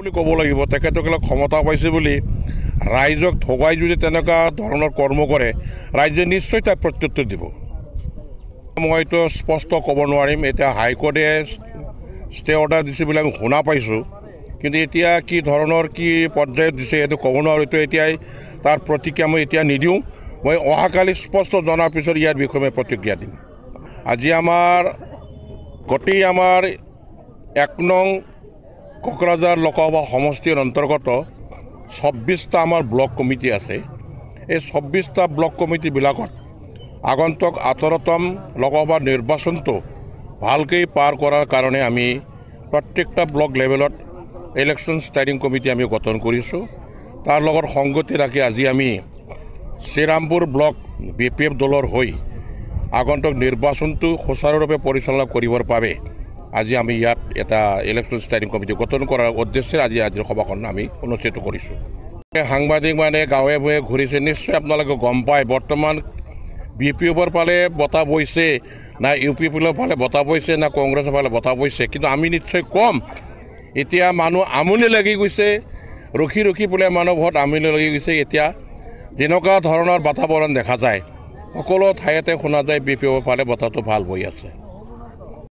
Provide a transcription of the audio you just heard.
বুলি ক'ব লাগিব। তেখেতসকলে ক্ষমতা পাইছে বুলি ৰাইজক ঠগাই যদি তেনেকুৱা ধৰণৰ কৰ্ম কৰে, ৰাইজে নিশ্চয় তাক প্ৰত্যুত্তৰ দিব। মইতো স্পষ্ট ক'ব নোৱাৰিম। এতিয়া হাইকোৰ্টে ষ্টে অৰ্ডাৰ দিছে বুলি আমি শুনা পাইছোঁ, কিন্তু এতিয়া কি ধৰণৰ কি পৰ্যায়ত দিছে সেইটো ক'ব নোৱাৰোঁ। এতিয়াই তাৰ প্ৰতিক্ৰিয়া মই এতিয়া নিদিওঁ। মই অহাকালি স্পষ্ট জনাৰ পিছত ইয়াৰ বিষয়ে মই প্ৰতিক্ৰিয়া দিম। আজি গোটেই আমাৰ 1 নং কোকৰাঝাৰ লোকসভা সমষ্টিৰ অন্তৰ্গত 26টা আমাৰ ব্লক কমিটি আছে। এই 26টা ব্লক কমিটিবিলাকত আগন্তুক 18তম লোকসভা নিৰ্বাচনটো ভালকৈ পাৰ কৰাৰ কাৰণে আমি প্ৰত্যেকটা ব্লক লেভেলত ইলেকশ্যন ষ্টাডিং কমিটি আমি গঠন কৰিছোঁ। তাৰ লগত সংগতি ৰাখি আজি আমি শ্ৰীৰামপুৰ ব্লক BPF দলৰ হৈ আগন্তুক নিৰ্বাচনটো সুচাৰুৰূপে পৰিচালনা কৰিবৰ বাবে আজি আমি ইয়াত এটা ইলেকশ্যন ষ্টাডিং কমিটি গঠন কৰাৰ উদ্দেশ্যে আজিৰ সভাখন আমি অনুষ্ঠিত কৰিছোঁ। সাংবাদিক গাঁৱে ভূঞে ঘূৰিছে, নিশ্চয় আপোনালোকে গম পায় বৰ্তমান BPFৰ ফালে বতাহ বৈছে না UPFৰ ফালে বতাহ বৈছে না কংগ্ৰেছৰ ফালে বতাহ বৈছে, কিন্তু আমি নিশ্চয় কম। এতিয়া মানুহ আমনি লাগি গৈছে, ৰখি ৰখি পেলাই মানুহ বহুত আমনি লাগি গৈছে। এতিয়া যেনেকুৱা ধৰণৰ বাতাবৰণ দেখা যায়, সকলো ঠাইতে শুনা যায় BPFৰ ফালে বতাহটো ভাল বৈ আছে।